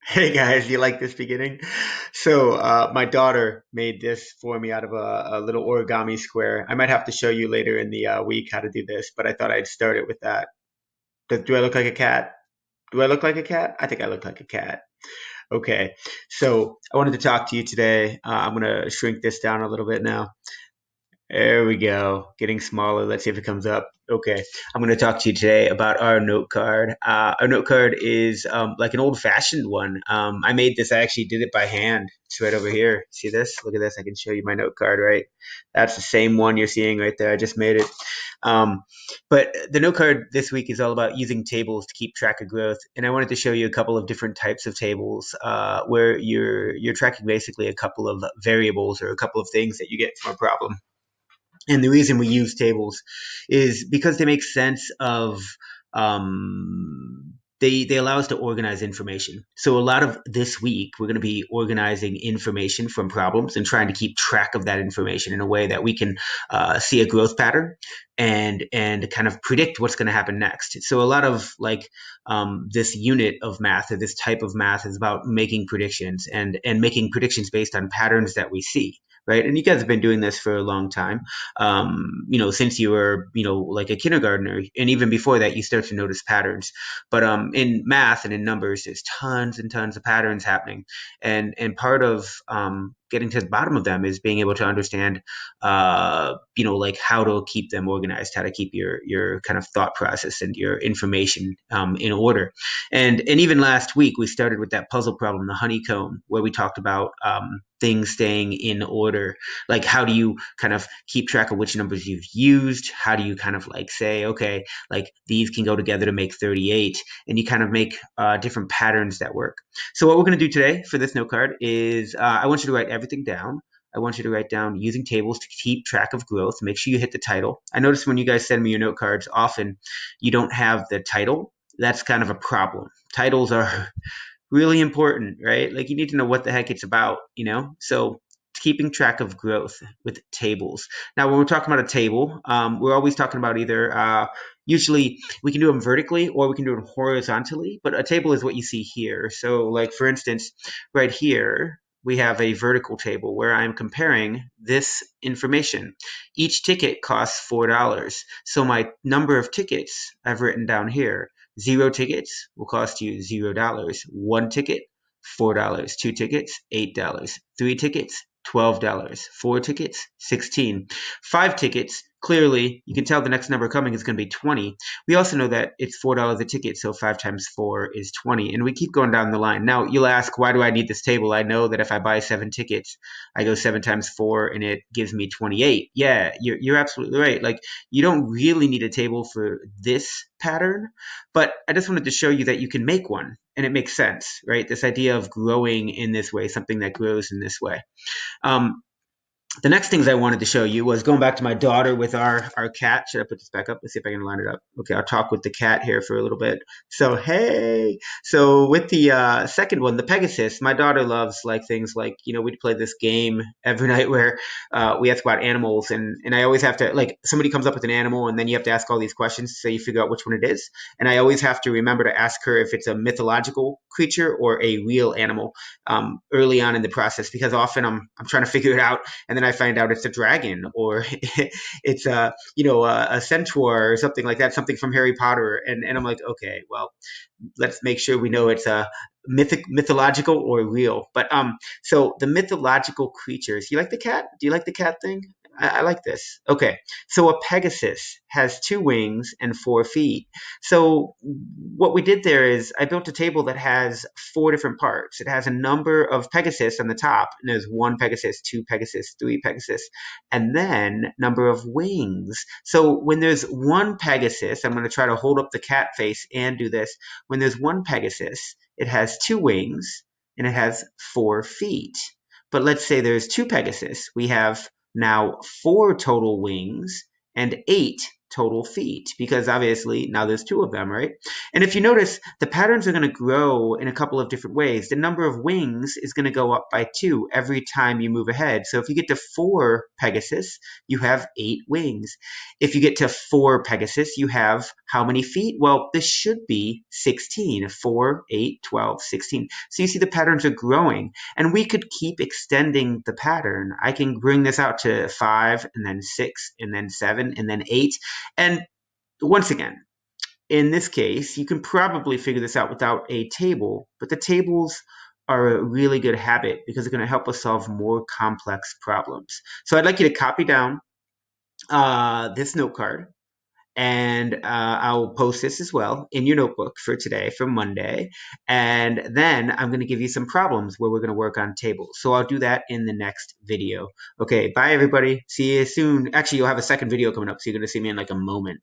Hey guys, you like this beginning? My daughter made this for me out of a little origami square. I might have to show you later in the week how to do this, but I thought I'd start it with that. Do I look like a cat? Do I look like a cat? I think I look like a cat. Okay, so I wanted to talk to you today. I'm gonna shrink this down a little bit now. There we go. Getting smaller. Let's see if it comes up. Okay. I'm going to talk to you today about our note card. Our note card is like an old fashioned one. I made this, I actually did it by hand. It's right over here. See this? Look at this. I can show you my note card, right? That's the same one you're seeing right there. I just made it. Um, but the note card this week is all about using tables to keep track of growth. And I wanted to show you a couple of different types of tables where you're tracking basically a couple of variables or a couple of things that you get from a problem. And the reason we use tables is because they make sense of they allow us to organize information. So a lot of this week we're going to be organizing information from problems and trying to keep track of that information in a way that we can see a growth pattern and kind of predict what's going to happen next. So a lot of this unit of math or this type of math is about making predictions and making predictions based on patterns that we see, right? And you guys have been doing this for a long time, since you were, like a kindergartner, and even before that, you start to notice patterns. But in math and in numbers, there's tons and tons of patterns happening, and part of getting to the bottom of them is being able to understand, like how to keep them organized, how to keep your kind of thought process and your information in order. And even last week, we started with that puzzle problem, the honeycomb, where we talked about things staying in order. Like, how do you kind of keep track of which numbers you've used? How do you kind of like say, okay, like these can go together to make 38, and you kind of make different patterns that work. So what we're going to do today for this note card is I want you to write everything down. I want you to write down using tables to keep track of growth. Make sure you hit the title. I notice when you guys send me your note cards, often you don't have the title. That's kind of a problem. Titles are really important, right? Like, you need to know what the heck it's about. So keeping track of growth with tables. Now, when we're talking about a table, we're always talking about either usually we can do them vertically or we can do them horizontally, but a table is what you see here. So like, for instance, right here, we have a vertical table where I'm comparing this information. Each ticket costs $4. So my number of tickets I've written down here. 0 tickets will cost you $0. 1 ticket, $4. 2 tickets, $8. 3 tickets, $12. 4 tickets, 16. 5 tickets, clearly you can tell the next number coming is going to be 20. We also know that it's $4 a ticket, so 5 times 4 is 20. And we keep going down the line. Now, you'll ask, why do I need this table? I know that if I buy 7 tickets, I go 7 times 4 and it gives me 28. Yeah, you're absolutely right. Like, you don't really need a table for this pattern, but I just wanted to show you that you can make one and it makes sense, right? This idea of growing in this way, something that grows in this way. Um, the next things I wanted to show you was going back to my daughter with our cat. Should I put this back up? Let's see if I can line it up. Okay, I'll talk with the cat here for a little bit. So, hey. So with the second one, the Pegasus, my daughter loves like things like, we'd play this game every night where we ask about animals, and I always have to, like, somebody comes up with an animal and then you have to ask all these questions so you figure out which one it is. And I always have to remember to ask her if it's a mythological creature or a real animal early on in the process, because often I'm trying to figure it out, and then I find out it's a dragon or it's a centaur or something like that, something from Harry Potter, and I'm like, okay, well, let's make sure we know it's a mythological or real. But so the mythological creatures. You like the cat? Do you like the cat thing? I like this. Okay, so a Pegasus has 2 wings and 4 feet. So what we did there is I built a table that has 4 different parts. It has a number of Pegasus on the top, and there's 1 Pegasus, 2 Pegasus, 3 Pegasus, and then number of wings. So when there's 1 Pegasus, I'm going to try to hold up the cat face and do this. When there's 1 Pegasus, it has 2 wings and it has 4 feet. But let's say there's 2 Pegasus. We have now 4 total wings and 8 total feet, because obviously now there's two of them, right? And if you notice, the patterns are going to grow in a couple of different ways. The number of wings is going to go up by 2 every time you move ahead. So if you get to 4 Pegasus, you have 8 wings. If you get to 4 Pegasus, you have how many feet? Well, this should be 16. 4, 8, 12, 16. So you see the patterns are growing, and we could keep extending the pattern. I can bring this out to 5, and then 6, and then 7, and then 8. And once again, in this case, you can probably figure this out without a table, but the tables are a really good habit because they're going to help us solve more complex problems. So I'd like you to copy down this note card, and I'll post this as well in your notebook for today, for Monday. And then I'm going to give you some problems where we're going to work on tables. So I'll do that in the next video. Okay, bye everybody. See you soon. Actually, you'll have a second video coming up, so you're going to see me in like a moment.